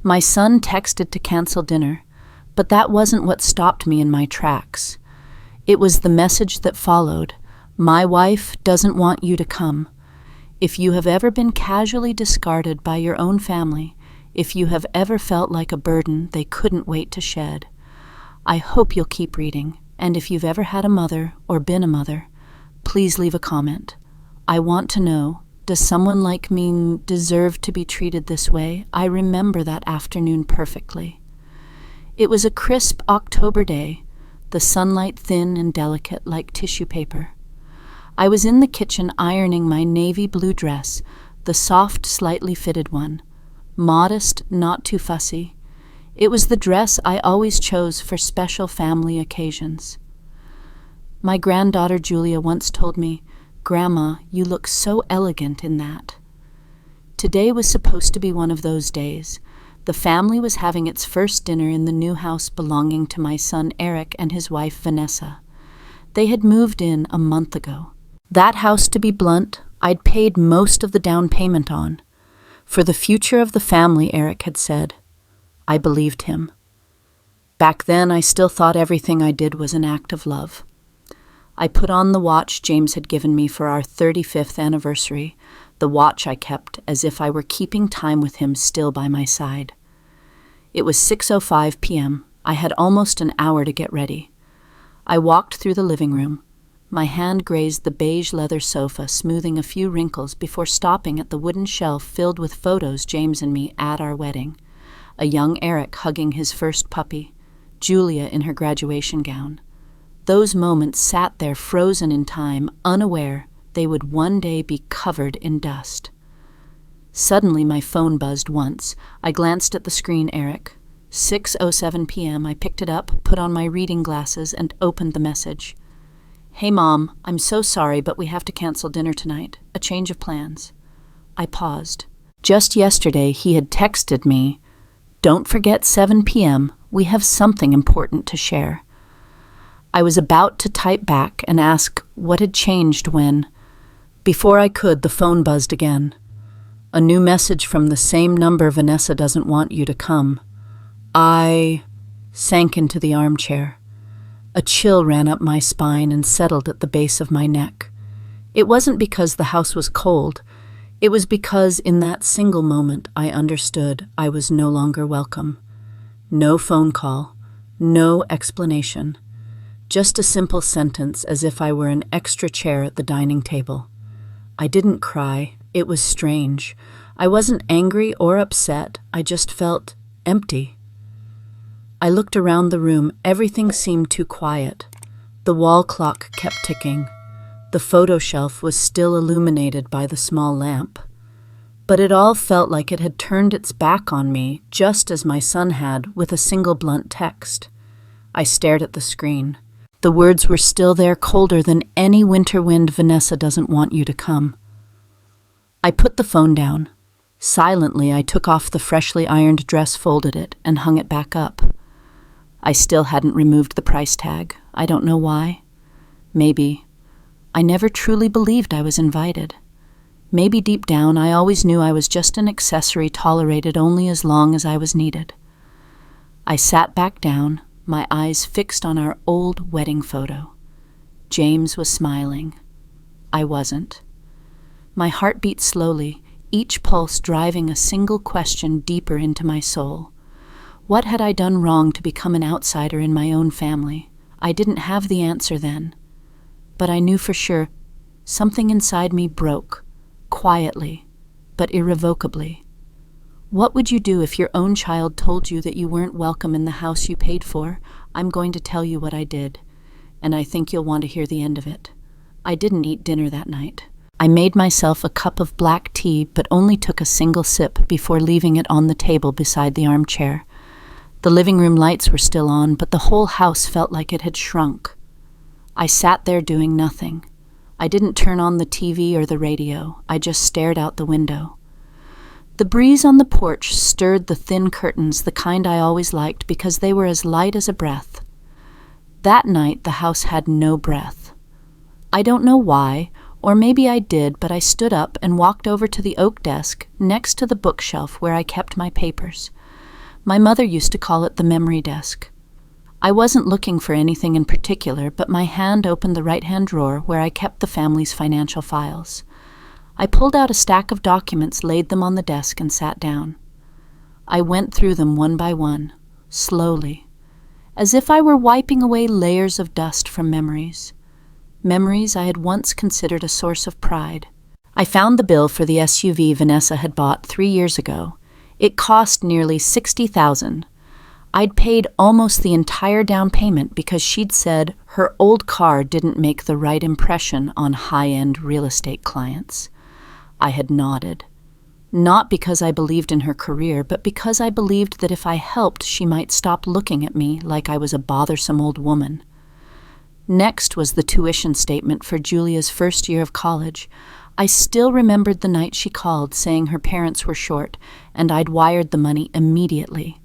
My son texted to cancel dinner, but that wasn't what stopped me in my tracks. It was the message that followed. My wife doesn't want you to come. If you have ever been casually discarded by your own family, if you have ever felt like a burden they couldn't wait to shed, I hope you'll keep reading, and if you've ever had a mother or been a mother, please leave a comment. I want to know, does someone like me deserve to be treated this way? I remember that afternoon perfectly. It was a crisp October day, the sunlight thin and delicate like tissue paper. I was in the kitchen ironing my navy blue dress, the soft, slightly fitted one. Modest, not too fussy. It was the dress I always chose for special family occasions. My granddaughter Julia once told me, "Grandma, you look so elegant in that." Today was supposed to be one of those days. The family was having its first dinner in the new house belonging to my son Eric and his wife Vanessa. They had moved in a month ago. That house, to be blunt, I'd paid most of the down payment on. For the future of the family, Eric had said. I believed him. Back then, I still thought everything I did was an act of love. I put on the watch James had given me for our 35th anniversary, the watch I kept as if I were keeping time with him still by my side. It was 6:05 p.m. I had almost an hour to get ready. I walked through the living room. My hand grazed the beige leather sofa, smoothing a few wrinkles before stopping at the wooden shelf filled with photos James and me at our wedding. A young Eric hugging his first puppy, Julia in her graduation gown. Those moments sat there frozen in time, unaware they would one day be covered in dust. Suddenly my phone buzzed once. I glanced at the screen. Eric. 6:07 p.m. I picked it up, put on my reading glasses, and opened the message. "Hey, Mom, I'm so sorry, but we have to cancel dinner tonight. A change of plans." I paused. Just yesterday he had texted me, "Don't forget 7 p.m. We have something important to share." I was about to type back and ask what had changed when, before I could, the phone buzzed again. A new message from the same number. "Vanessa doesn't want you to come." I sank into the armchair. A chill ran up my spine and settled at the base of my neck. It wasn't because the house was cold. It was because in that single moment I understood I was no longer welcome. No phone call, no explanation. Just a simple sentence as if I were an extra chair at the dining table. I didn't cry. It was strange. I wasn't angry or upset. I just felt empty. I looked around the room. Everything seemed too quiet. The wall clock kept ticking. The photo shelf was still illuminated by the small lamp. But it all felt like it had turned its back on me, just as my son had with a single blunt text. I stared at the screen. The words were still there, colder than any winter wind. "Vanessa doesn't want you to come." I put the phone down. Silently, I took off the freshly ironed dress, folded it, and hung it back up. I still hadn't removed the price tag. I don't know why. Maybe I never truly believed I was invited. Maybe deep down I always knew I was just an accessory tolerated only as long as I was needed. I sat back down, my eyes fixed on our old wedding photo. James was smiling. I wasn't. My heart beat slowly, each pulse driving a single question deeper into my soul. What had I done wrong to become an outsider in my own family? I didn't have the answer then. But I knew for sure something inside me broke, quietly, but irrevocably. What would you do if your own child told you that you weren't welcome in the house you paid for? I'm going to tell you what I did, and I think you'll want to hear the end of it. I didn't eat dinner that night. I made myself a cup of black tea, but only took a single sip before leaving it on the table beside the armchair. The living room lights were still on, but the whole house felt like it had shrunk. I sat there doing nothing. I didn't turn on the TV or the radio. I just stared out the window. The breeze on the porch stirred the thin curtains, the kind I always liked because they were as light as a breath. That night, the house had no breath. I don't know why, or maybe I did, but I stood up and walked over to the oak desk next to the bookshelf where I kept my papers. My mother used to call it the memory desk. I wasn't looking for anything in particular, but my hand opened the right-hand drawer where I kept the family's financial files. I pulled out a stack of documents, laid them on the desk, and sat down. I went through them one by one, slowly, as if I were wiping away layers of dust from memories. Memories I had once considered a source of pride. I found the bill for the SUV Vanessa had bought 3 years ago. It cost nearly $60,000. I'd paid almost the entire down payment because she'd said her old car didn't make the right impression on high-end real estate clients. I had nodded. Not because I believed in her career, but because I believed that if I helped, she might stop looking at me like I was a bothersome old woman. Next was the tuition statement for Julia's first year of college. I still remembered the night she called saying her parents were short, and I'd wired the money immediately.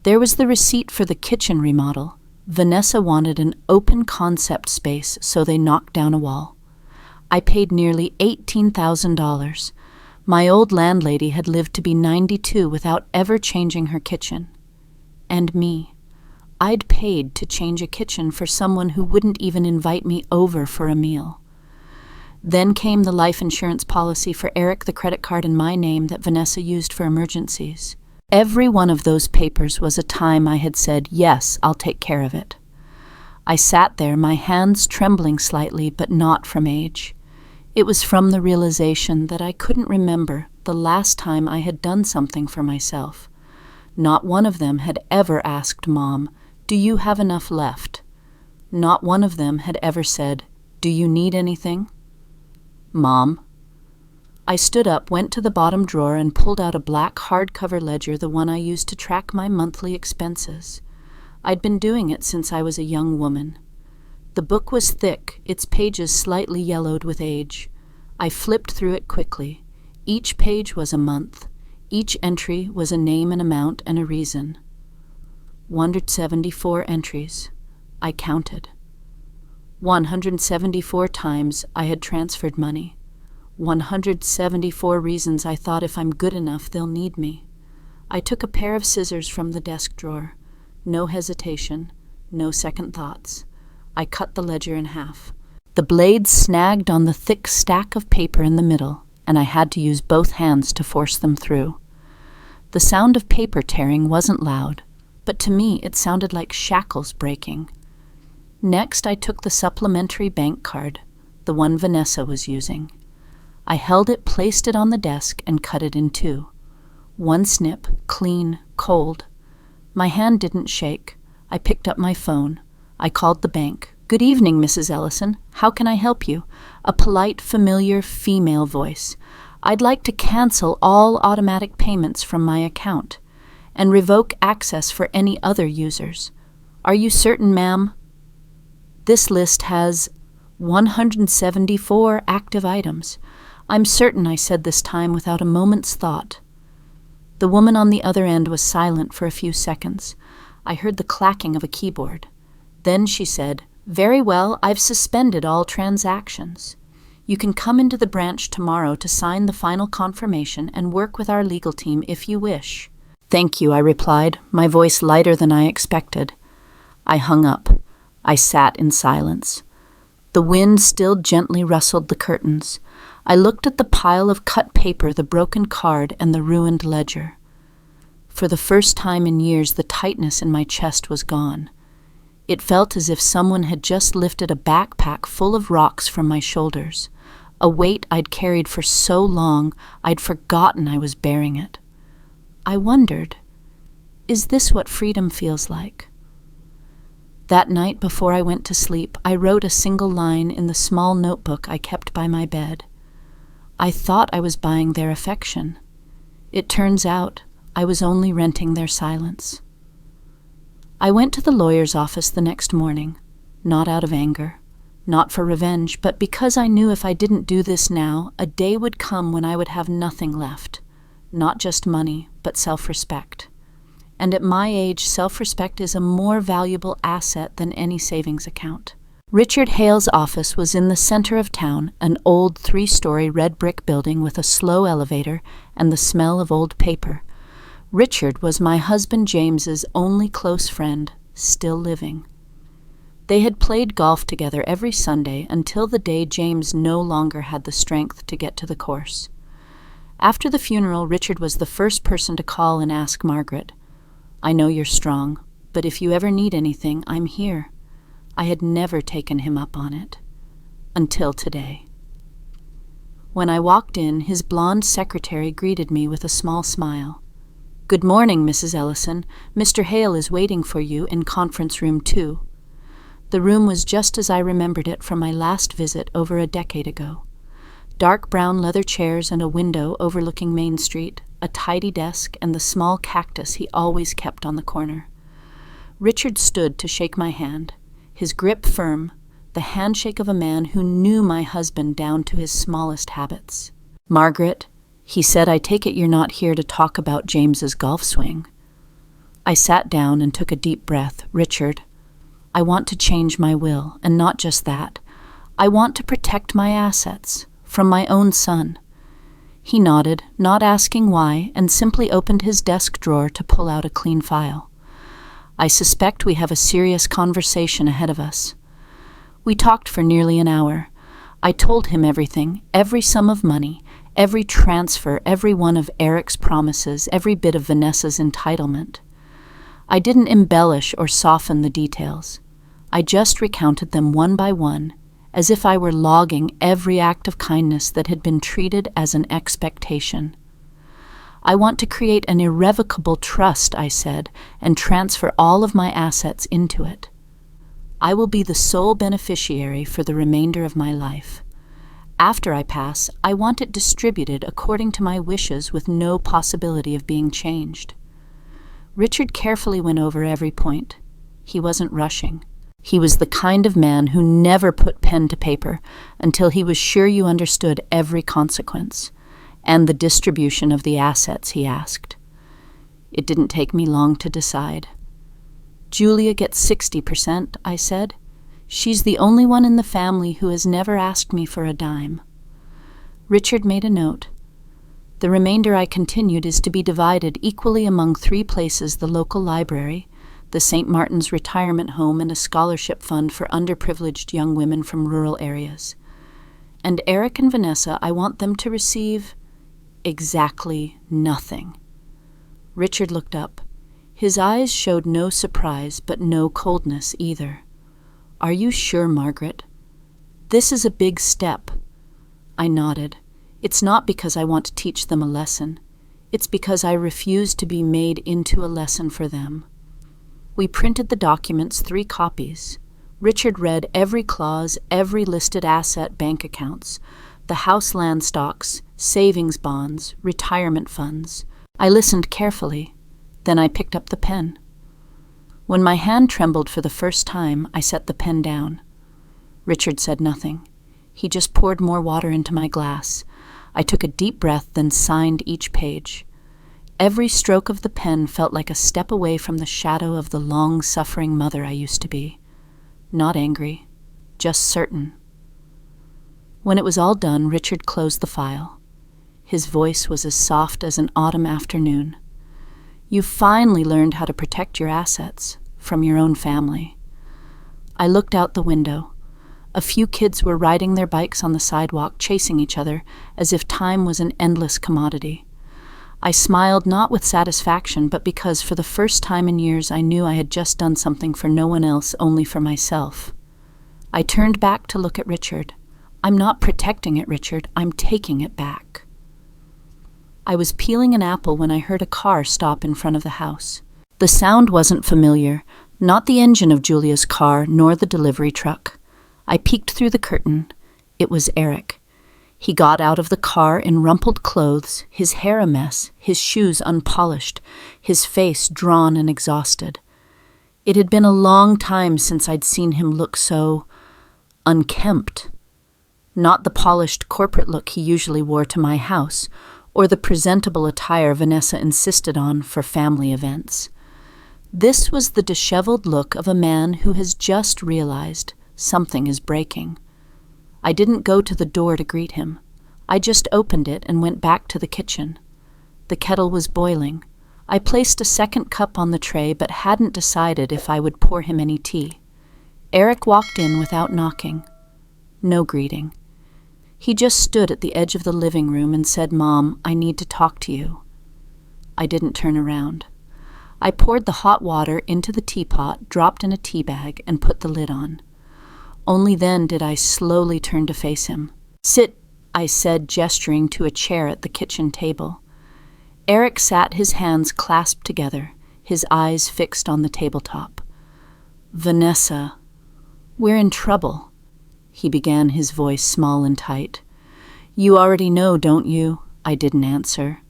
There was the receipt for the kitchen remodel. Vanessa wanted an open concept space, so they knocked down a wall. I paid nearly $18,000. My old landlady had lived to be 92 without ever changing her kitchen. And me. I'd paid to change a kitchen for someone who wouldn't even invite me over for a meal. Then came the life insurance policy for Eric, the credit card in my name that Vanessa used for emergencies. Every one of those papers was a time I had said, yes, I'll take care of it. I sat there, my hands trembling slightly, but not from age. It was from the realization that I couldn't remember the last time I had done something for myself. Not one of them had ever asked Mom, "Do you have enough left?" Not one of them had ever said, "Do you need anything?" Mom. I stood up, went to the bottom drawer, and pulled out a black hardcover ledger, the one I used to track my monthly expenses. I'd been doing it since I was a young woman. The book was thick, its pages slightly yellowed with age. I flipped through it quickly. Each page was a month. Each entry was a name, an amount, and a reason. 174 entries. I counted. 174 times I had transferred money. 174 reasons I thought if I'm good enough, they'll need me. I took a pair of scissors from the desk drawer. No hesitation, no second thoughts. I cut the ledger in half. The blades snagged on the thick stack of paper in the middle, and I had to use both hands to force them through. The sound of paper tearing wasn't loud, but to me it sounded like shackles breaking. Next, I took the supplementary bank card, the one Vanessa was using. I held it, placed it on the desk, and cut it in two. One snip, clean, cold. My hand didn't shake. I picked up my phone. I called the bank. "Good evening, Mrs. Ellison. How can I help you?" A polite, familiar female voice. "I'd like to cancel all automatic payments from my account and revoke access for any other users. Are you certain, ma'am?" "This list has 174 active items. I'm certain," I said this time without a moment's thought. The woman on the other end was silent for a few seconds. I heard the clacking of a keyboard. Then she said, "Very well, I've suspended all transactions. You can come into the branch tomorrow to sign the final confirmation and work with our legal team if you wish." "Thank you," I replied, my voice lighter than I expected. I hung up. I sat in silence. The wind still gently rustled the curtains. I looked at the pile of cut paper, the broken card, and the ruined ledger. For the first time in years, the tightness in my chest was gone. It felt as if someone had just lifted a backpack full of rocks from my shoulders, a weight I'd carried for so long I'd forgotten I was bearing it. I wondered, is this what freedom feels like? That night before I went to sleep, I wrote a single line in the small notebook I kept by my bed. I thought I was buying their affection. It turns out I was only renting their silence. I went to the lawyer's office the next morning, not out of anger, not for revenge, but because I knew if I didn't do this now, a day would come when I would have nothing left, not just money, but self-respect. And at my age, self-respect is a more valuable asset than any savings account. Richard Hale's office was in the center of town, an old 3-story red brick building with a slow elevator and the smell of old paper. Richard was my husband James's only close friend, still living. They had played golf together every Sunday until the day James no longer had the strength to get to the course. After the funeral, Richard was the first person to call and ask Margaret, "I know you're strong, but if you ever need anything, I'm here." I had never taken him up on it. Until today. When I walked in, his blonde secretary greeted me with a small smile. "Good morning, Mrs. Ellison. Mr. Hale is waiting for you in Conference Room 2. The room was just as I remembered it from my last visit over a decade ago. Dark brown leather chairs and a window overlooking Main Street, a tidy desk, and the small cactus he always kept on the corner. Richard stood to shake my hand, his grip firm, the handshake of a man who knew my husband down to his smallest habits. "Margaret," he said, "I take it you're not here to talk about James's golf swing." I sat down and took a deep breath. "Richard, I want to change my will, and not just that. I want to protect my assets from my own son." He nodded, not asking why, and simply opened his desk drawer to pull out a clean file. "I suspect we have a serious conversation ahead of us." We talked for nearly an hour. I told him everything, every sum of money, every transfer, every one of Eric's promises, every bit of Vanessa's entitlement. I didn't embellish or soften the details. I just recounted them one by one, as if I were logging every act of kindness that had been treated as an expectation. "I want to create an irrevocable trust," I said, "and transfer all of my assets into it. I will be the sole beneficiary for the remainder of my life. After I pass, I want it distributed according to my wishes with no possibility of being changed." Richard carefully went over every point. He wasn't rushing. He was the kind of man who never put pen to paper until he was sure you understood every consequence, and the distribution of the assets he asked. It didn't take me long to decide. "Julia gets 60%, I said. "She's the only one in the family who has never asked me for a dime." Richard made a note. "The remainder," I continued, "is to be divided equally among 3 places: the local library, the St. Martin's retirement home, and a scholarship fund for underprivileged young women from rural areas. And Eric and Vanessa, I want them to receive exactly nothing." Richard looked up. His eyes showed no surprise, but no coldness either. "Are you sure, Margaret? This is a big step." I nodded. "It's not because I want to teach them a lesson. It's because I refuse to be made into a lesson for them." We printed the documents, 3 copies. Richard read every clause, every listed asset, bank accounts, the house land stocks, savings bonds, retirement funds. I listened carefully. Then I picked up the pen. When my hand trembled for the first time, I set the pen down. Richard said nothing. He just poured more water into my glass. I took a deep breath, then signed each page. Every stroke of the pen felt like a step away from the shadow of the long-suffering mother I used to be. Not angry, just certain. When it was all done, Richard closed the file. His voice was as soft as an autumn afternoon. "You've finally learned how to protect your assets from your own family." I looked out the window. A few kids were riding their bikes on the sidewalk, chasing each other, as if time was an endless commodity. I smiled not with satisfaction, but because for the first time in years I knew I had just done something for no one else, only for myself. I turned back to look at Richard. "I'm not protecting it, Richard. I'm taking it back." I was peeling an apple when I heard a car stop in front of the house. The sound wasn't familiar, not the engine of Julia's car, nor the delivery truck. I peeked through the curtain. It was Eric. He got out of the car in rumpled clothes, his hair a mess, his shoes unpolished, his face drawn and exhausted. It had been a long time since I'd seen him look so unkempt. Not the polished corporate look he usually wore to my house, or the presentable attire Vanessa insisted on for family events. This was the disheveled look of a man who has just realized something is breaking. I didn't go to the door to greet him. I just opened it and went back to the kitchen. The kettle was boiling. I placed a second cup on the tray but hadn't decided if I would pour him any tea. Eric walked in without knocking. No greeting. He just stood at the edge of the living room and said, "Mom, I need to talk to you." I didn't turn around. I poured the hot water into the teapot, dropped in a tea bag, and put the lid on. Only then did I slowly turn to face him. "Sit," I said, gesturing to a chair at the kitchen table. Eric sat, his hands clasped together, his eyes fixed on the tabletop. "Vanessa, we're in trouble," he began, his voice small and tight. "You already know, don't you?" I didn't answer.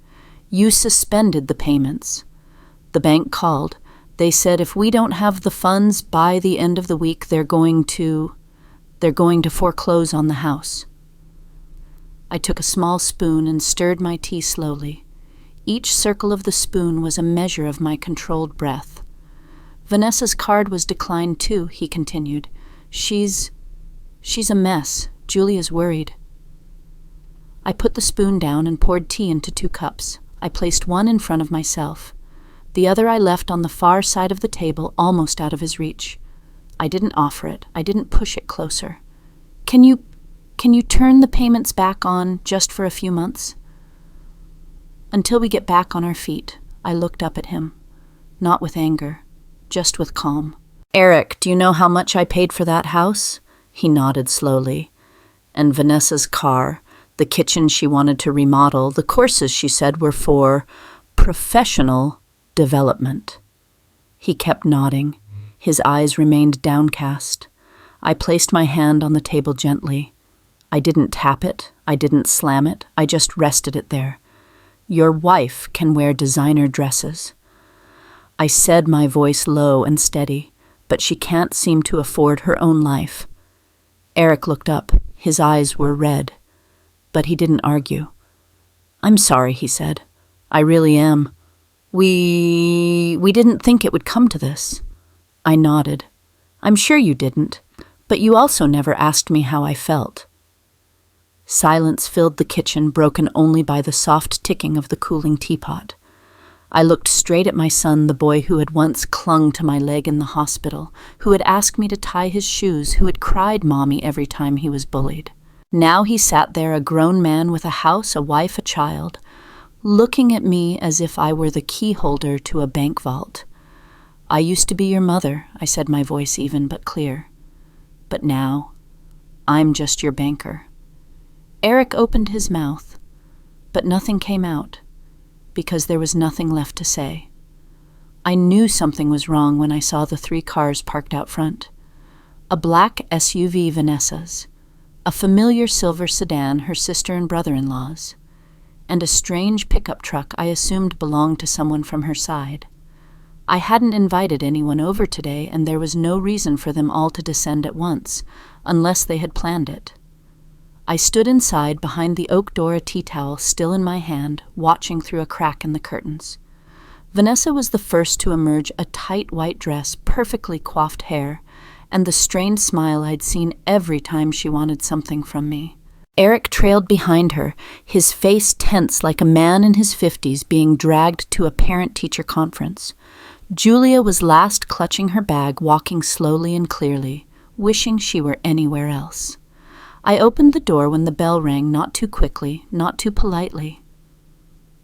"You suspended the payments. The bank called. They said if we don't have the funds by the end of the week, they're going to foreclose on the house." I took a small spoon and stirred my tea slowly. Each circle of the spoon was a measure of my controlled breath. "Vanessa's card was declined too," he continued. She's a mess. Julia's worried." I put the spoon down and poured tea into 2 cups. I placed one in front of myself. The other I left on the far side of the table, almost out of his reach. I didn't offer it. I didn't push it closer. Can you turn the payments back on just for a few months?" "Until we get back on our feet." I looked up at him, not with anger, just with calm. "Eric, do you know how much I paid for that house?" He nodded slowly. "And Vanessa's car, the kitchen she wanted to remodel, the courses she said were for professional development." He kept nodding. His eyes remained downcast. I placed my hand on the table gently. I didn't tap it. I didn't slam it. I just rested it there. "Your wife can wear designer dresses." I said, my voice low and steady, "but she can't seem to afford her own life." Eric looked up. His eyes were red, but he didn't argue. "I'm sorry," he said. "I really am. We didn't think it would come to this." I nodded. "I'm sure you didn't, but you also never asked me how I felt." Silence filled the kitchen, broken only by the soft ticking of the cooling teapot. I looked straight at my son, the boy who had once clung to my leg in the hospital, who had asked me to tie his shoes, who had cried "Mommy" every time he was bullied. Now he sat there, a grown man with a house, a wife, a child, looking at me as if I were the key holder to a bank vault. "I used to be your mother," I said, my voice even but clear. "But now, I'm just your banker." Eric opened his mouth, but nothing came out, because there was nothing left to say. I knew something was wrong when I saw the 3 cars parked out front. A black SUV, Vanessa's, a familiar silver sedan, her sister and brother-in-law's, and a strange pickup truck I assumed belonged to someone from her side. I hadn't invited anyone over today, and there was no reason for them all to descend at once, unless they had planned it. I stood inside behind the oak door, a tea towel still in my hand, watching through a crack in the curtains. Vanessa was the first to emerge, a tight white dress, perfectly coiffed hair, and the strained smile I'd seen every time she wanted something from me. Eric trailed behind her, his face tense like a man in his 50s being dragged to a parent-teacher conference. Julia was last, clutching her bag, walking slowly and clearly, wishing she were anywhere else. I opened the door when the bell rang, not too quickly, not too politely.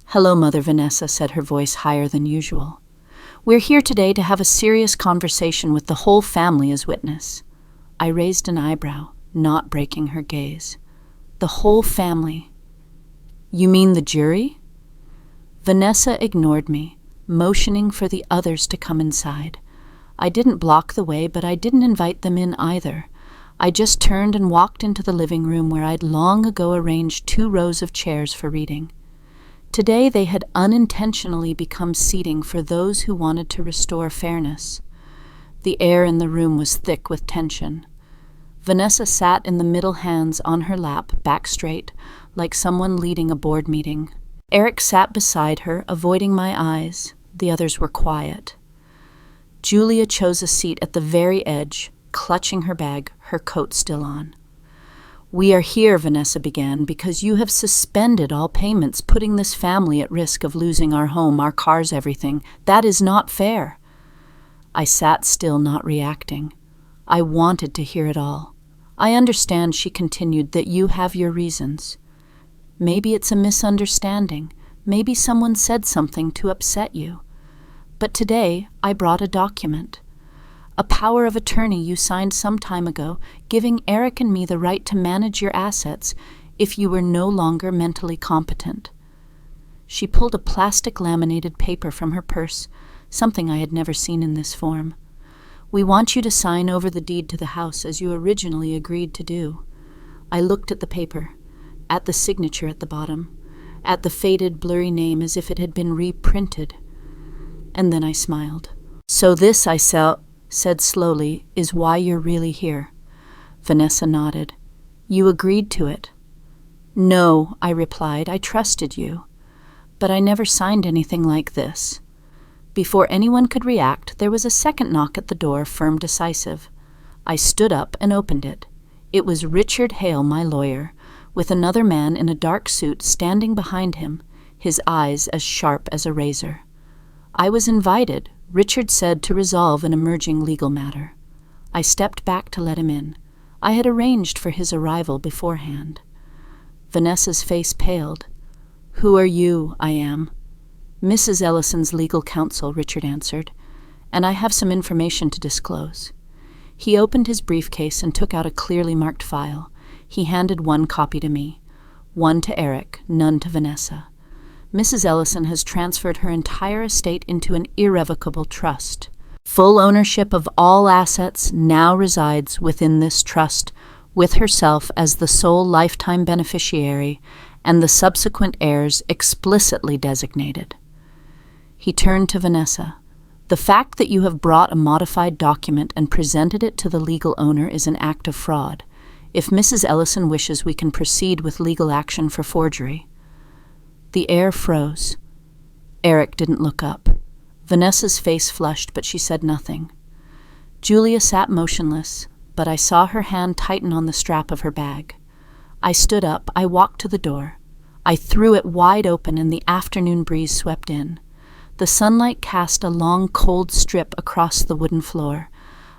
"Hello, Mother Vanessa," said her voice higher than usual. "We're here today to have a serious conversation with the whole family as witness." I raised an eyebrow, not breaking her gaze. "The whole family." "You mean the jury?" Vanessa ignored me, motioning for the others to come inside. I didn't block the way, but I didn't invite them in either. I just turned and walked into the living room where I'd long ago arranged 2 rows of chairs for reading. Today they had unintentionally become seating for those who wanted to restore fairness. The air in the room was thick with tension. Vanessa sat in the middle, hands on her lap, back straight, like someone leading a board meeting. Eric sat beside her, avoiding my eyes. The others were quiet. Julia chose a seat at the very edge, clutching her bag, her coat still on. "We are here," Vanessa began, "because you have suspended all payments, putting this family at risk of losing our home, our cars, everything. That is not fair." I sat still, not reacting. I wanted to hear it all. "I understand," she continued, "that you have your reasons. Maybe it's a misunderstanding. Maybe someone said something to upset you. But today I brought a document. A power of attorney you signed some time ago, giving Eric and me the right to manage your assets if you were no longer mentally competent." She pulled a plastic laminated paper from her purse, something I had never seen in this form. "We want you to sign over the deed to the house as you originally agreed to do." I looked at the paper, at the signature at the bottom, at the faded, blurry name as if it had been reprinted. And then I smiled. "So this," I said slowly, "is why you're really here." Vanessa nodded. "You agreed to it." "No," I replied, "I trusted you. But I never signed anything like this." Before anyone could react, there was a second knock at the door, firm, decisive. I stood up and opened it. It was Richard Hale, my lawyer, with another man in a dark suit standing behind him, his eyes as sharp as a razor. I was invited, Richard said, to resolve an emerging legal matter. I stepped back to let him in. I had arranged for his arrival beforehand. Vanessa's face paled. "Who are you?" "I am Mrs. Ellison's legal counsel," Richard answered, "and I have some information to disclose." He opened his briefcase and took out a clearly marked file. He handed one copy to me. "One to Eric, none to Vanessa. Mrs. Ellison has transferred her entire estate into an irrevocable trust. Full ownership of all assets now resides within this trust, with herself as the sole lifetime beneficiary and the subsequent heirs explicitly designated." He turned to Vanessa. "The fact that you have brought a modified document and presented it to the legal owner is an act of fraud. If Mrs. Ellison wishes, we can proceed with legal action for forgery." The air froze. Eric didn't look up. Vanessa's face flushed, but she said nothing. Julia sat motionless, but I saw her hand tighten on the strap of her bag. I stood up. I walked to the door. I threw it wide open, and the afternoon breeze swept in. The sunlight cast a long, cold strip across the wooden floor.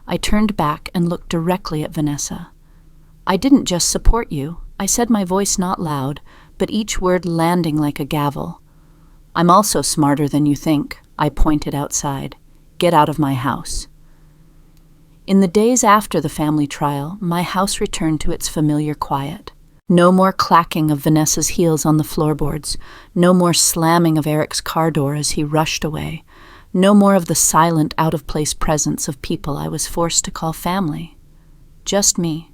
I turned back and looked directly at Vanessa. "I didn't just support you," I said, my voice not loud, but each word landing like a gavel. "I'm also smarter than you think," I pointed outside. "Get out of my house." In the days after the family trial, my house returned to its familiar quiet. No more clacking of Vanessa's heels on the floorboards, no more slamming of Eric's car door as he rushed away, no more of the silent, out-of-place presence of people I was forced to call family. Just me,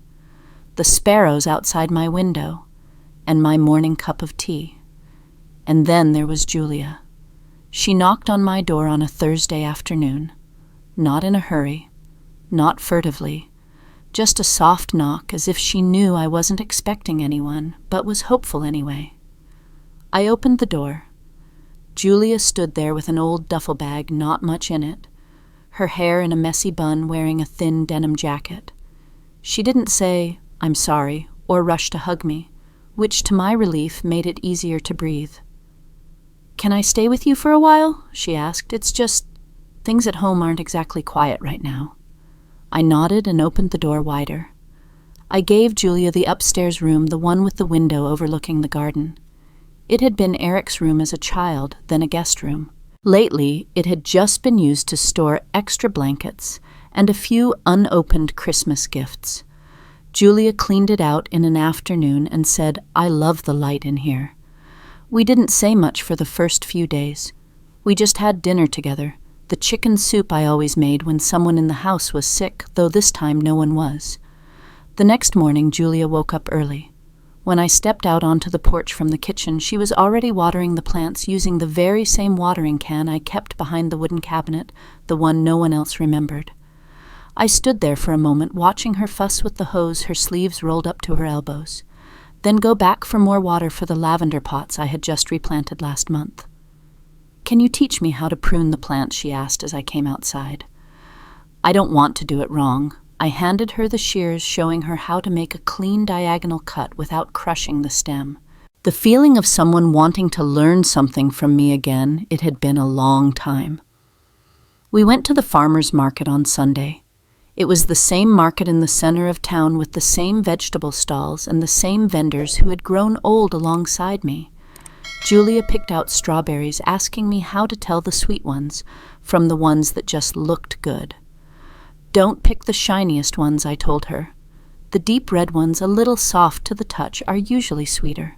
the sparrows outside my window, and my morning cup of tea. And then there was Julia. She knocked on my door on a Thursday afternoon, not in a hurry, not furtively, just a soft knock as if she knew I wasn't expecting anyone, but was hopeful anyway. I opened the door. Julia stood there with an old duffel bag, not much in it, her hair in a messy bun, wearing a thin denim jacket. She didn't say, "I'm sorry," or rush to hug me, which to my relief made it easier to breathe. "Can I stay with you for a while?" she asked. "It's just, things at home aren't exactly quiet right now." I nodded and opened the door wider. I gave Julia the upstairs room, the one with the window overlooking the garden. It had been Eric's room as a child, then a guest room. Lately, it had just been used to store extra blankets and a few unopened Christmas gifts. Julia cleaned it out in an afternoon and said, "I love the light in here." We didn't say much for the first few days. We just had dinner together, the chicken soup I always made when someone in the house was sick, though this time no one was. The next morning, Julia woke up early. When I stepped out onto the porch from the kitchen, she was already watering the plants using the very same watering can I kept behind the wooden cabinet, the one no one else remembered. I stood there for a moment, watching her fuss with the hose, her sleeves rolled up to her elbows, then go back for more water for the lavender pots I had just replanted last month. "Can you teach me how to prune the plants?" she asked as I came outside. "I don't want to do it wrong," I handed her the shears, showing her how to make a clean diagonal cut without crushing the stem. The feeling of someone wanting to learn something from me again, it had been a long time. We went to the farmer's market on Sunday. It was the same market in the center of town with the same vegetable stalls and the same vendors who had grown old alongside me. Julia picked out strawberries, asking me how to tell the sweet ones from the ones that just looked good. Don't pick the shiniest ones, I told her. The deep red ones, a little soft to the touch, are usually sweeter.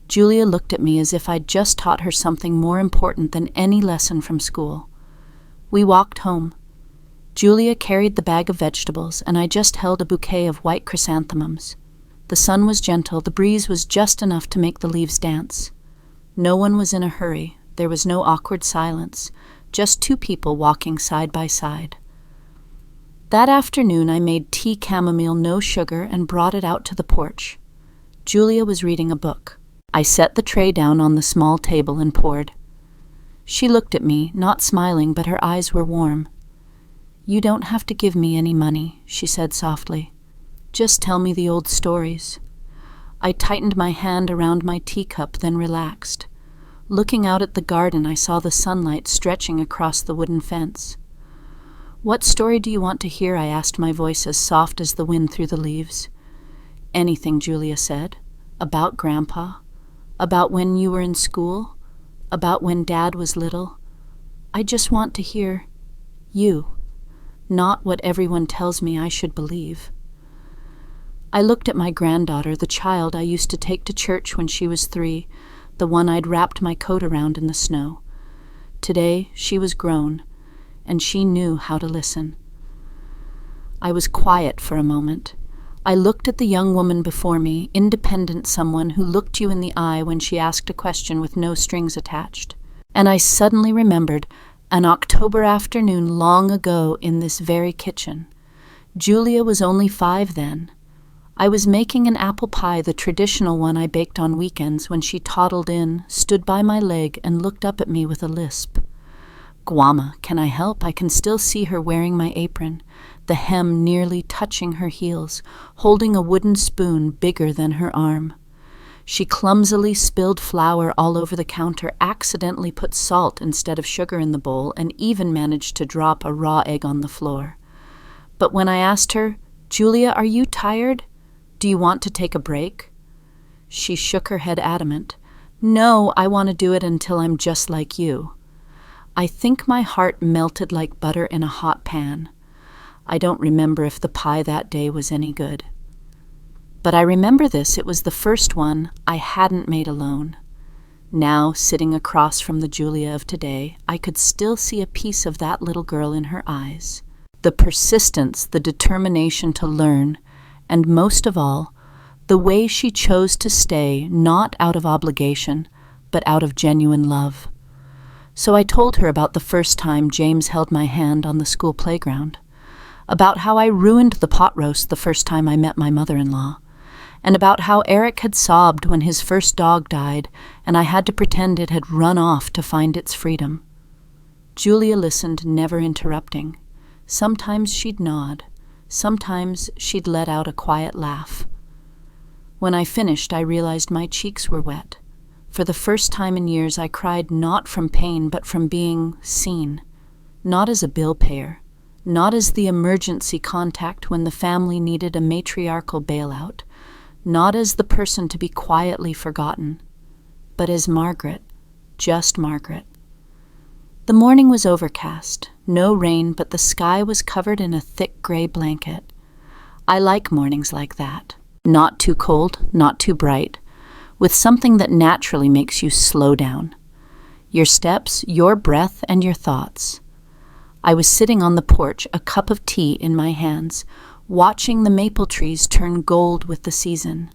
Julia looked at me as if I'd just taught her something more important than any lesson from school. We walked home. Julia carried the bag of vegetables, and I just held a bouquet of white chrysanthemums. The sun was gentle, the breeze was just enough to make the leaves dance. No one was in a hurry. There was no awkward silence, just two people walking side by side. That afternoon I made tea chamomile, no sugar, and brought it out to the porch. Julia was reading a book. I set the tray down on the small table and poured. She looked at me, not smiling, but her eyes were warm. "You don't have to give me any money," she said softly. "Just tell me the old stories." I tightened my hand around my teacup, then relaxed. Looking out at the garden, I saw the sunlight stretching across the wooden fence. "What story do you want to hear?" I asked, my voice as soft as the wind through the leaves. "Anything," Julia said. "About Grandpa? About when you were in school? About when Dad was little? I just want to hear you, not what everyone tells me I should believe." I looked at my granddaughter, the child I used to take to church when she was 3, the one I'd wrapped my coat around in the snow. Today she was grown, and she knew how to listen. I was quiet for a moment. I looked at the young woman before me, independent, someone who looked you in the eye when she asked a question with no strings attached. And I suddenly remembered an October afternoon long ago in this very kitchen. Julia was only 5 then. I was making an apple pie, the traditional one I baked on weekends, when she toddled in, stood by my leg, and looked up at me with a lisp. "Guama, can I help?" I can still see her wearing my apron, the hem nearly touching her heels, holding a wooden spoon bigger than her arm. She clumsily spilled flour all over the counter, accidentally put salt instead of sugar in the bowl, and even managed to drop a raw egg on the floor. But when I asked her, "Julia, are you tired? Do you want to take a break?" she shook her head adamant. "No, I want to do it until I'm just like you." I think my heart melted like butter in a hot pan. I don't remember if the pie that day was any good. But I remember this, it was the first one I hadn't made alone. Now, sitting across from the Julia of today, I could still see a piece of that little girl in her eyes. The persistence, the determination to learn, and most of all, the way she chose to stay, not out of obligation, but out of genuine love. So I told her about the first time James held my hand on the school playground, about how I ruined the pot roast the first time I met my mother-in-law, and about how Eric had sobbed when his first dog died and I had to pretend it had run off to find its freedom. Julia listened, never interrupting. Sometimes she'd nod. Sometimes she'd let out a quiet laugh. When I finished, I realized my cheeks were wet. For the first time in years, I cried not from pain, but from being seen. Not as a bill payer, not as the emergency contact when the family needed a matriarchal bailout, not as the person to be quietly forgotten, but as Margaret, just Margaret. The morning was overcast, no rain, but the sky was covered in a thick gray blanket. I like mornings like that. Not too cold, not too bright, with something that naturally makes you slow down. Your steps, your breath, and your thoughts. I was sitting on the porch, a cup of tea in my hands, watching the maple trees turn gold with the season.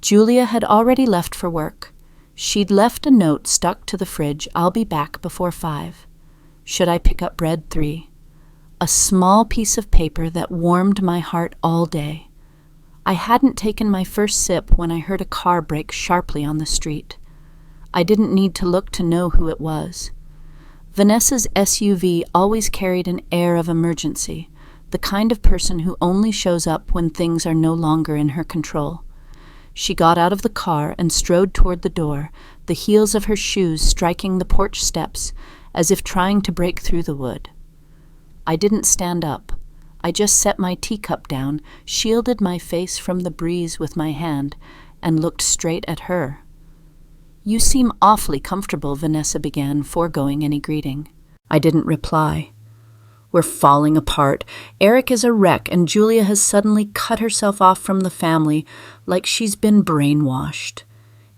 Julia had already left for work. She'd left a note stuck to the fridge, "I'll be back before 5. Should I pick up bread 3? A small piece of paper that warmed my heart all day. I hadn't taken my first sip when I heard a car brake sharply on the street. I didn't need to look to know who it was. Vanessa's SUV always carried an air of emergency, the kind of person who only shows up when things are no longer in her control. She got out of the car and strode toward the door, the heels of her shoes striking the porch steps as if trying to break through the wood. I didn't stand up. I just set my teacup down, shielded my face from the breeze with my hand, and looked straight at her. "You seem awfully comfortable," Vanessa began, foregoing any greeting. I didn't reply. "We're falling apart. Eric is a wreck, and Julia has suddenly cut herself off from the family like she's been brainwashed.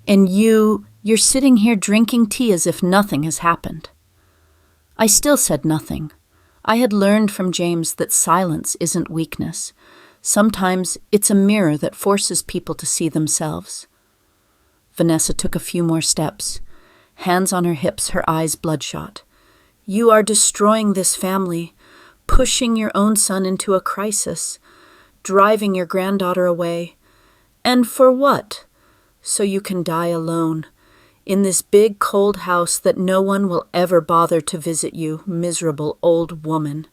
And you're sitting here drinking tea as if nothing has happened." I still said nothing. I had learned from James that silence isn't weakness. Sometimes it's a mirror that forces people to see themselves. Vanessa took a few more steps, hands on her hips, her eyes bloodshot. "You are destroying this family, pushing your own son into a crisis, driving your granddaughter away. And for what? So you can die alone, in this big cold house that no one will ever bother to visit you, miserable old woman."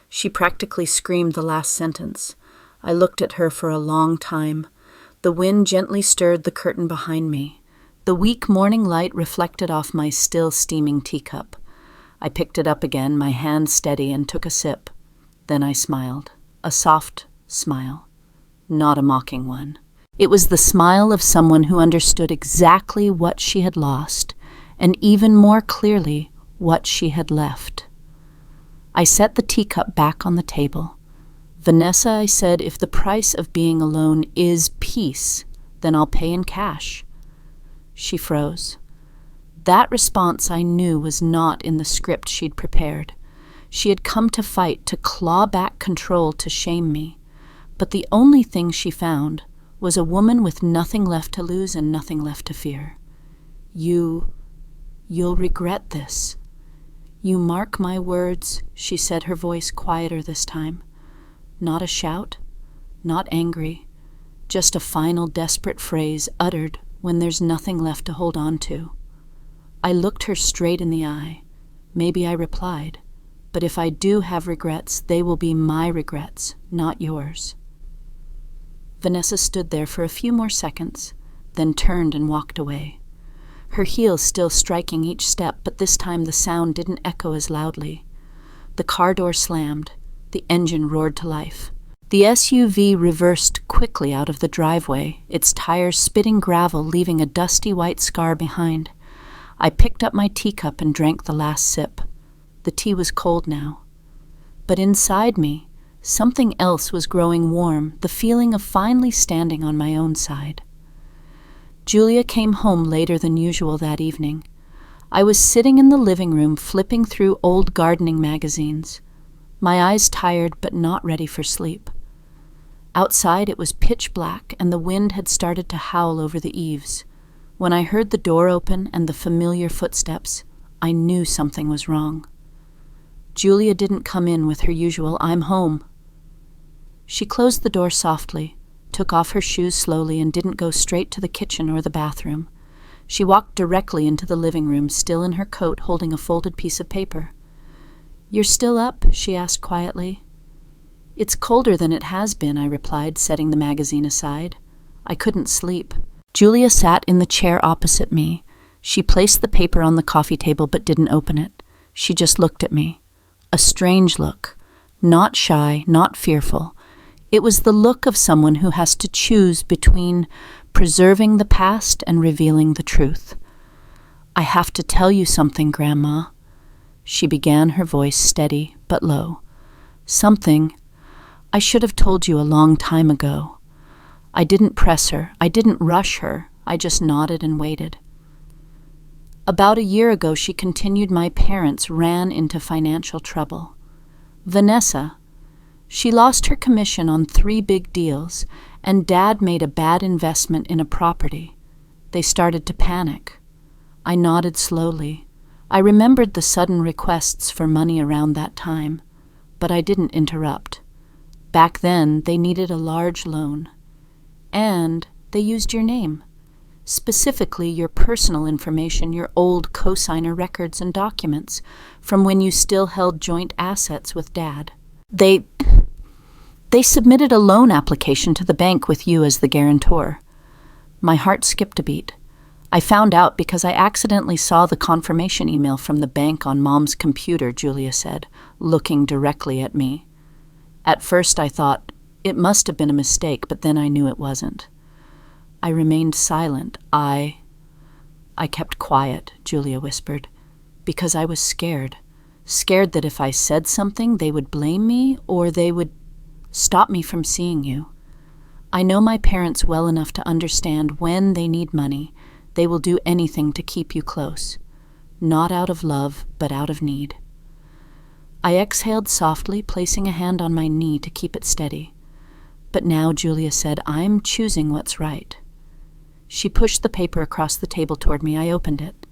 She practically screamed the last sentence. I looked at her for a long time. The wind gently stirred the curtain behind me. The weak morning light reflected off my still steaming teacup. I picked it up again, my hand steady, and took a sip. Then I smiled. A soft smile. Not a mocking one. It was the smile of someone who understood exactly what she had lost, and even more clearly what she had left. I set the teacup back on the table. "Vanessa," I said, "if the price of being alone is peace, then I'll pay in cash." She froze. That response I knew was not in the script she'd prepared. She had come to fight, to claw back control, to shame me. But the only thing she found was a woman with nothing left to lose and nothing left to fear. You'll regret this. You mark my words," she said, her voice quieter this time. Not a shout, not angry, just a final desperate phrase uttered when there's nothing left to hold on to. I looked her straight in the eye. Maybe I replied, "But if I do have regrets, they will be my regrets, not yours." Vanessa stood there for a few more seconds, then turned and walked away. Her heels still striking each step, but this time the sound didn't echo as loudly. The car door slammed. The engine roared to life. The SUV reversed quickly out of the driveway, its tires spitting gravel, leaving a dusty white scar behind. I picked up my teacup and drank the last sip. The tea was cold now. But inside me, something else was growing warm, the feeling of finally standing on my own side. Julia came home later than usual that evening. I was sitting in the living room flipping through old gardening magazines. My eyes tired but not ready for sleep. Outside it was pitch black and the wind had started to howl over the eaves. When I heard the door open and the familiar footsteps, I knew something was wrong. Julia didn't come in with her usual "I'm home." She closed the door softly, took off her shoes slowly, and didn't go straight to the kitchen or the bathroom. She walked directly into the living room, still in her coat, holding a folded piece of paper. "You're still up?" she asked quietly. "It's colder than it has been," I replied, setting the magazine aside. I couldn't sleep. Julia sat in the chair opposite me. She placed the paper on the coffee table but didn't open it. She just looked at me. A strange look. Not shy, not fearful. It was the look of someone who has to choose between preserving the past and revealing the truth. "I have to tell you something, Grandma." She began, her voice steady but low. "Something I should have told you a long time ago." I didn't press her. I didn't rush her. I just nodded and waited. About a year ago, she continued, my parents ran into financial trouble. Vanessa, she lost her commission on 3 big deals, and Dad made a bad investment in a property. They started to panic. I nodded slowly. I remembered the sudden requests for money around that time, but I didn't interrupt. Back then, they needed a large loan. And they used your name. Specifically, your personal information, your old cosigner records and documents from when you still held joint assets with Dad. They They submitted a loan application to the bank with you as the guarantor. My heart skipped a beat. I found out because I accidentally saw the confirmation email from the bank on Mom's computer, Julia said, looking directly at me. At first I thought, it must have been a mistake, but then I knew it wasn't. I remained silent. I kept quiet, Julia whispered, because I was scared. Scared that if I said something, they would blame me or they would stop me from seeing you. I know my parents well enough to understand when they need money, they will do anything to keep you close. Not out of love, but out of need. I exhaled softly, placing a hand on my knee to keep it steady. But now, Julia said, I'm choosing what's right. She pushed the paper across the table toward me. I opened it.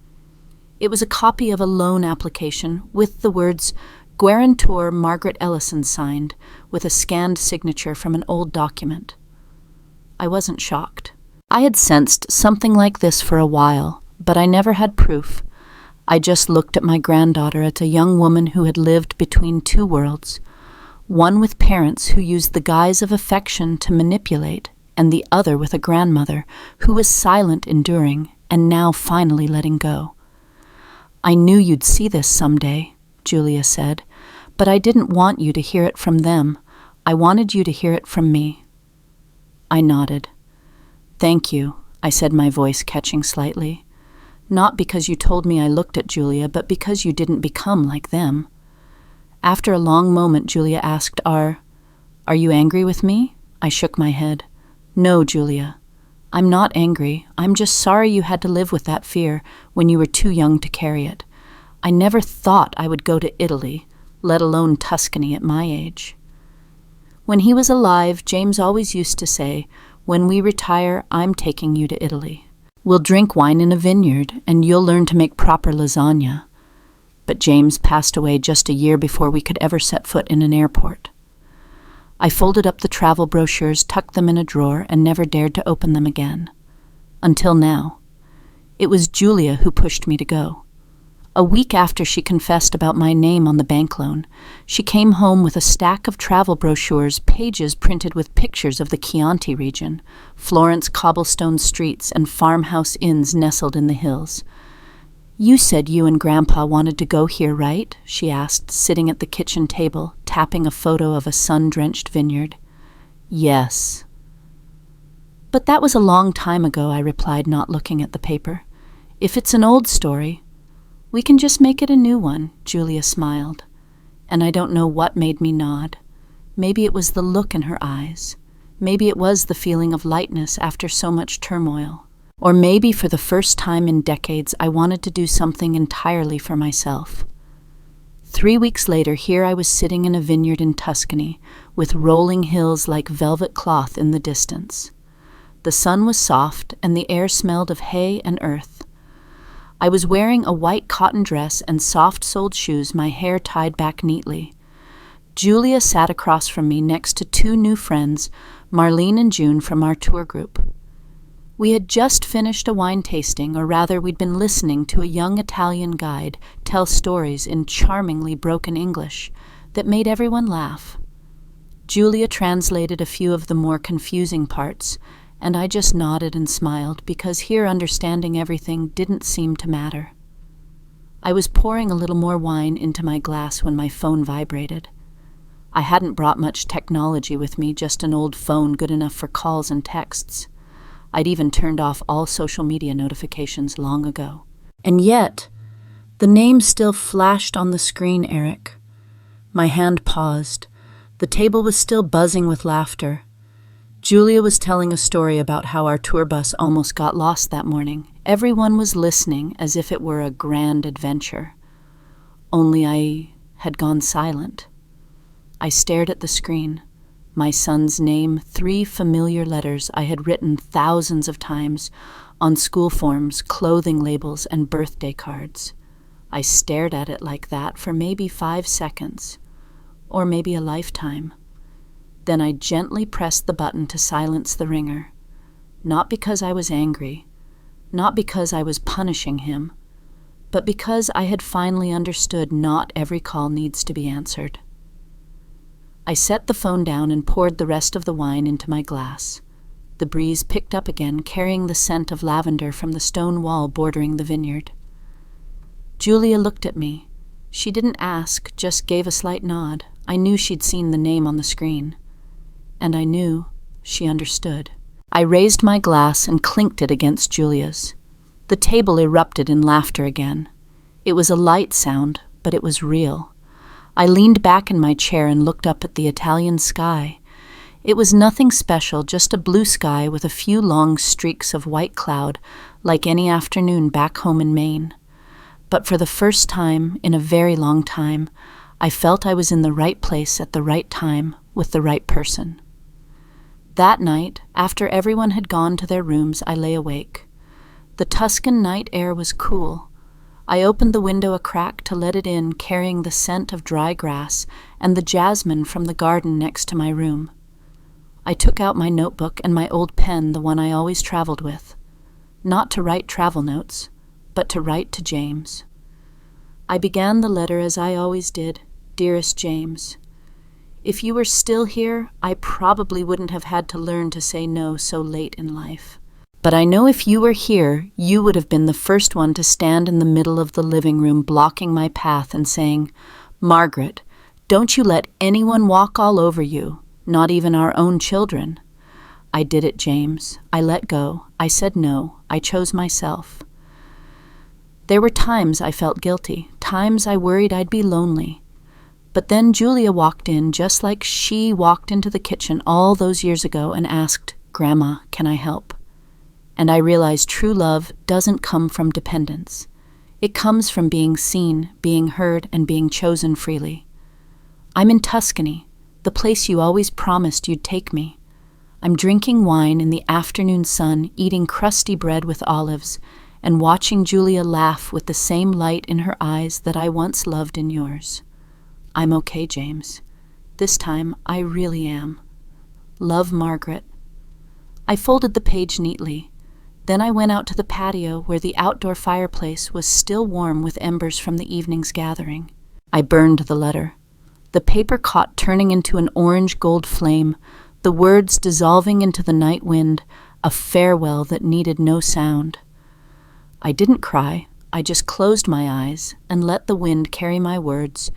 It was a copy of a loan application with the words Guarantor Margaret Ellison signed, with a scanned signature from an old document. I wasn't shocked. I had sensed something like this for a while, but I never had proof. I just looked at my granddaughter as a young woman who had lived between two worlds, one with parents who used the guise of affection to manipulate, and the other with a grandmother who was silent, enduring, and now finally letting go. I knew you'd see this someday, Julia said, but I didn't want you to hear it from them. I wanted you to hear it from me. I nodded. Thank you, I said, my voice catching slightly. Not because you told me I looked at Julia, but because you didn't become like them. After a long moment, Julia asked, Are you angry with me? I shook my head. No, Julia. I'm not angry. I'm just sorry you had to live with that fear when you were too young to carry it. I never thought I would go to Italy, let alone Tuscany at my age. When he was alive, James always used to say, when we retire, I'm taking you to Italy. We'll drink wine in a vineyard, and you'll learn to make proper lasagna. But James passed away just a year before we could ever set foot in an airport. I folded up the travel brochures, tucked them in a drawer, and never dared to open them again. Until now. It was Julia who pushed me to go. A week after she confessed about my name on the bank loan, she came home with a stack of travel brochures, pages printed with pictures of the Chianti region, Florence cobblestone streets, and farmhouse inns nestled in the hills. You said you and Grandpa wanted to go here, right? She asked, sitting at the kitchen table, tapping a photo of a sun-drenched vineyard. Yes. But that was a long time ago, I replied, not looking at the paper. If it's an old story, we can just make it a new one, Julia smiled. And I don't know what made me nod. Maybe it was the look in her eyes. Maybe it was the feeling of lightness after so much turmoil. Or maybe for the first time in decades, I wanted to do something entirely for myself. 3 weeks later, here I was sitting in a vineyard in Tuscany, with rolling hills like velvet cloth in the distance. The sun was soft, and the air smelled of hay and earth. I was wearing a white cotton dress and soft-soled shoes, my hair tied back neatly. Julia sat across from me next to two new friends, Marlene and June from our tour group. We had just finished a wine tasting, or rather we'd been listening to a young Italian guide tell stories in charmingly broken English that made everyone laugh. Julia translated a few of the more confusing parts, and I just nodded and smiled because here understanding everything didn't seem to matter. I was pouring a little more wine into my glass when my phone vibrated. I hadn't brought much technology with me, just an old phone good enough for calls and texts. I'd even turned off all social media notifications long ago. And yet, the name still flashed on the screen, Eric. My hand paused. The table was still buzzing with laughter. Julia was telling a story about how our tour bus almost got lost that morning. Everyone was listening as if it were a grand adventure. Only I had gone silent. I stared at the screen. My son's name, 3 familiar letters I had written thousands of times on school forms, clothing labels, and birthday cards. I stared at it like that for maybe 5 seconds, or maybe a lifetime. Then I gently pressed the button to silence the ringer, not because I was angry, not because I was punishing him, but because I had finally understood not every call needs to be answered. I set the phone down and poured the rest of the wine into my glass. The breeze picked up again, carrying the scent of lavender from the stone wall bordering the vineyard. Julia looked at me. She didn't ask, just gave a slight nod. I knew she'd seen the name on the screen. And I knew she understood. I raised my glass and clinked it against Julia's. The table erupted in laughter again. It was a light sound, but it was real. I leaned back in my chair and looked up at the Italian sky. It was nothing special, just a blue sky with a few long streaks of white cloud, like any afternoon back home in Maine. But for the first time in a very long time, I felt I was in the right place at the right time with the right person. That night, after everyone had gone to their rooms, I lay awake. The Tuscan night air was cool. I opened the window a crack to let it in, carrying the scent of dry grass and the jasmine from the garden next to my room. I took out my notebook and my old pen, the one I always traveled with. Not to write travel notes, but to write to James. I began the letter as I always did, "Dearest James, if you were still here, I probably wouldn't have had to learn to say no so late in life. But I know if you were here, you would have been the first one to stand in the middle of the living room blocking my path and saying, 'Margaret, don't you let anyone walk all over you, not even our own children.' I did it, James. I let go. I said no. I chose myself. There were times I felt guilty, times I worried I'd be lonely. But then Julia walked in just like she walked into the kitchen all those years ago and asked, 'Grandma, can I help?' And I realized true love doesn't come from dependence. It comes from being seen, being heard, and being chosen freely. I'm in Tuscany, the place you always promised you'd take me. I'm drinking wine in the afternoon sun, eating crusty bread with olives, and watching Julia laugh with the same light in her eyes that I once loved in yours. I'm okay, James. This time, I really am. Love, Margaret." I folded the page neatly. Then I went out to the patio where the outdoor fireplace was still warm with embers from the evening's gathering. I burned the letter. The paper caught turning into an orange-gold flame, the words dissolving into the night wind, a farewell that needed no sound. I didn't cry. I just closed my eyes and let the wind carry my words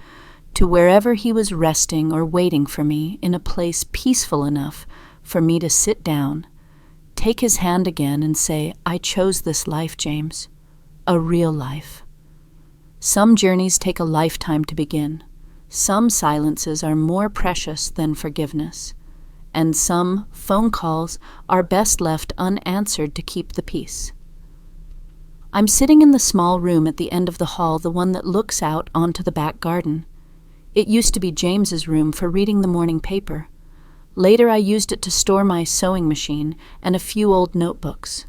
to wherever he was resting or waiting for me in a place peaceful enough for me to sit down, take his hand again and say, "I chose this life, James. A real life." Some journeys take a lifetime to begin. Some silences are more precious than forgiveness. And some phone calls are best left unanswered to keep the peace. I'm sitting in the small room at the end of the hall, the one that looks out onto the back garden. It used to be James's room for reading the morning paper. Later I used it to store my sewing machine and a few old notebooks.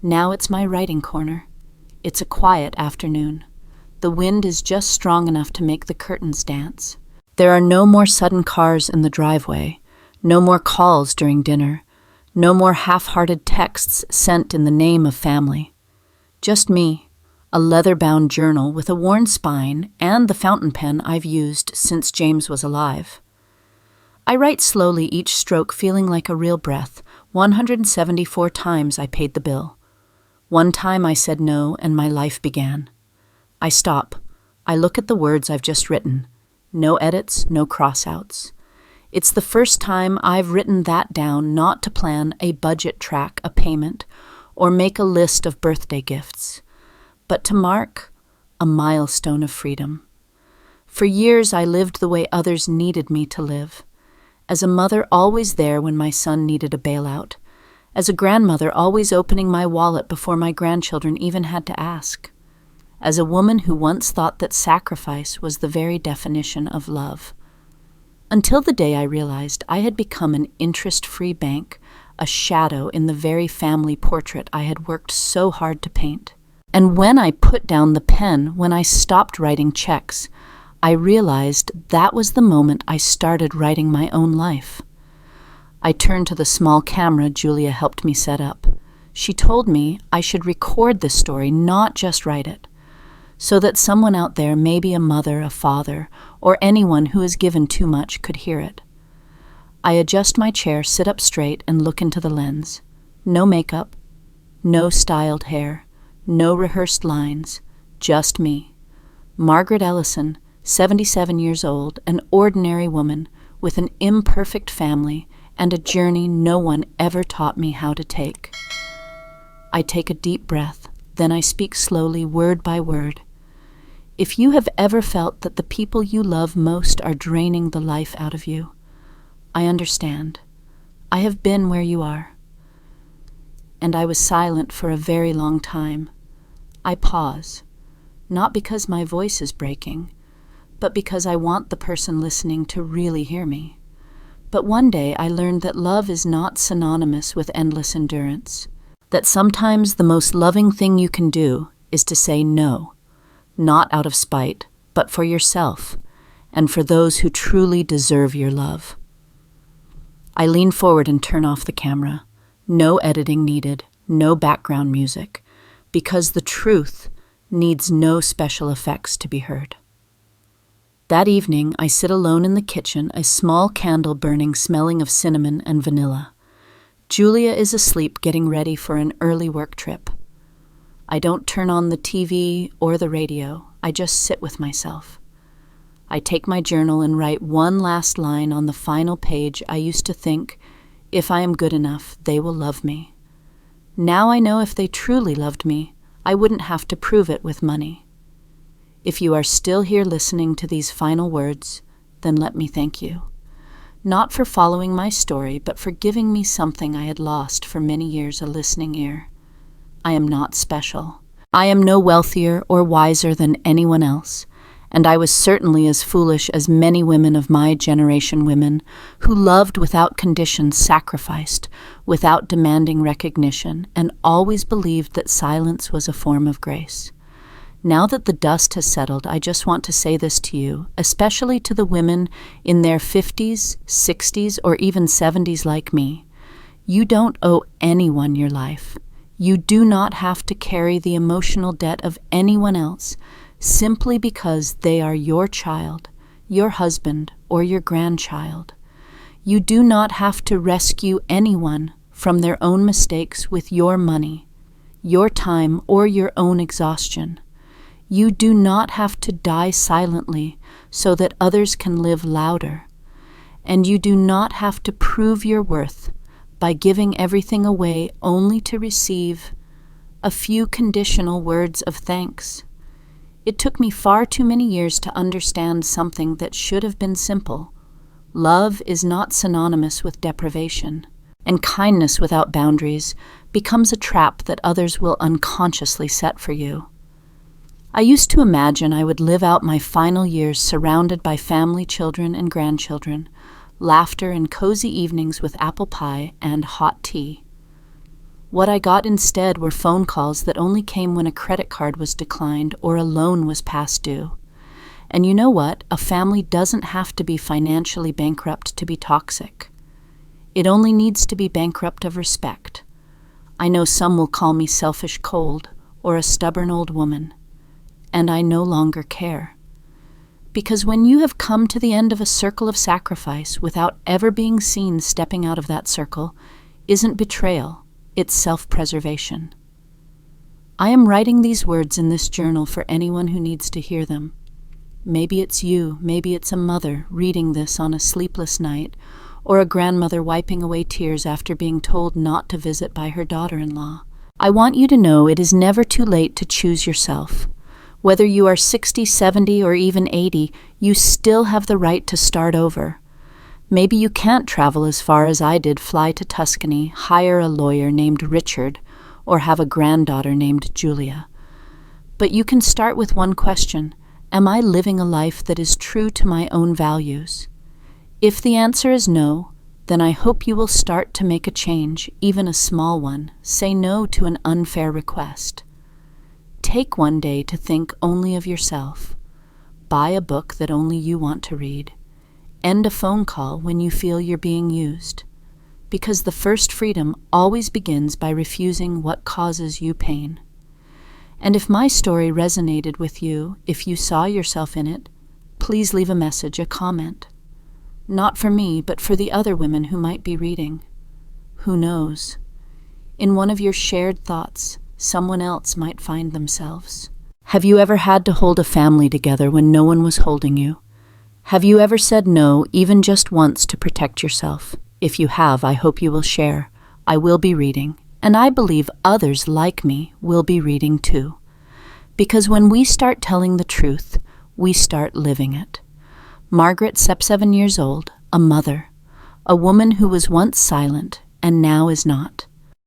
Now it's my writing corner. It's a quiet afternoon. The wind is just strong enough to make the curtains dance. There are no more sudden cars in the driveway, no more calls during dinner, no more half-hearted texts sent in the name of family. Just me, a leather-bound journal with a worn spine and the fountain pen I've used since James was alive. I write slowly, each stroke feeling like a real breath. 174 times I paid the bill. One time I said no and my life began. I stop. I look at the words I've just written. No edits, no crossouts. It's the first time I've written that down, not to plan a budget track, a payment, or make a list of birthday gifts, but to mark a milestone of freedom. For years I lived the way others needed me to live. As a mother always there when my son needed a bailout. As a grandmother always opening my wallet before my grandchildren even had to ask. As a woman who once thought that sacrifice was the very definition of love. Until the day I realized I had become an interest-free bank, a shadow in the very family portrait I had worked so hard to paint. And when I put down the pen, when I stopped writing checks, I realized that was the moment I started writing my own life. I turned to the small camera Julia helped me set up. She told me I should record this story, not just write it, so that someone out there, maybe a mother, a father, or anyone who has given too much, could hear it. I adjust my chair, sit up straight, and look into the lens. No makeup, no styled hair, no rehearsed lines, just me. Margaret Ellison, 77 years old, an ordinary woman with an imperfect family and a journey no one ever taught me how to take. I take a deep breath, then I speak slowly, word by word. If you have ever felt that the people you love most are draining the life out of you, I understand. I have been where you are. And I was silent for a very long time. I pause, not because my voice is breaking, but because I want the person listening to really hear me. But one day I learned that love is not synonymous with endless endurance, that sometimes the most loving thing you can do is to say no, not out of spite, but for yourself and for those who truly deserve your love. I lean forward and turn off the camera. No editing needed, no background music, because the truth needs no special effects to be heard. That evening, I sit alone in the kitchen, a small candle burning, smelling of cinnamon and vanilla. Julia is asleep, getting ready for an early work trip. I don't turn on the TV or the radio. I just sit with myself. I take my journal and write one last line on the final page. I used to think, if I am good enough, they will love me. Now I know if they truly loved me, I wouldn't have to prove it with money. If you are still here listening to these final words, then let me thank you. Not for following my story, but for giving me something I had lost for many years, a listening ear. I am not special. I am no wealthier or wiser than anyone else, and I was certainly as foolish as many women of my generation, women who loved without conditions, sacrificed without demanding recognition, and always believed that silence was a form of grace. Now that the dust has settled, I just want to say this to you, especially to the women in their 50s, 60s, or even 70s like me. You don't owe anyone your life. You do not have to carry the emotional debt of anyone else simply because they are your child, your husband, or your grandchild. You do not have to rescue anyone from their own mistakes with your money, your time, or your own exhaustion. You do not have to die silently so that others can live louder. And you do not have to prove your worth by giving everything away only to receive a few conditional words of thanks. It took me far too many years to understand something that should have been simple. Love is not synonymous with deprivation, and kindness without boundaries becomes a trap that others will unconsciously set for you. I used to imagine I would live out my final years surrounded by family, children, and grandchildren, laughter and cozy evenings with apple pie and hot tea. What I got instead were phone calls that only came when a credit card was declined or a loan was past due. And you know what? A family doesn't have to be financially bankrupt to be toxic. It only needs to be bankrupt of respect. I know some will call me selfish, cold, or a stubborn old woman. And I no longer care. Because when you have come to the end of a circle of sacrifice without ever being seen stepping out of that circle, isn't betrayal, it's self-preservation. I am writing these words in this journal for anyone who needs to hear them. Maybe it's you, maybe it's a mother reading this on a sleepless night, or a grandmother wiping away tears after being told not to visit by her daughter-in-law. I want you to know it is never too late to choose yourself. Whether you are 60, 70, or even 80, you still have the right to start over. Maybe you can't travel as far as I did, fly to Tuscany, hire a lawyer named Richard, or have a granddaughter named Julia. But you can start with one question: am I living a life that is true to my own values? If the answer is no, then I hope you will start to make a change, even a small one. Say no to an unfair request. Take one day to think only of yourself. Buy a book that only you want to read. End a phone call when you feel you're being used. Because the first freedom always begins by refusing what causes you pain. And if my story resonated with you, if you saw yourself in it, please leave a message, a comment. Not for me, but for the other women who might be reading. Who knows? In one of your shared thoughts, someone else might find themselves. Have you ever had to hold a family together when no one was holding you? Have you ever said no, even just once, to protect yourself? If you have, I hope you will share. I will be reading, and I believe others like me will be reading too. Because when we start telling the truth, we start living it. Margaret, 7 years old, a mother, a woman who was once silent and now is not.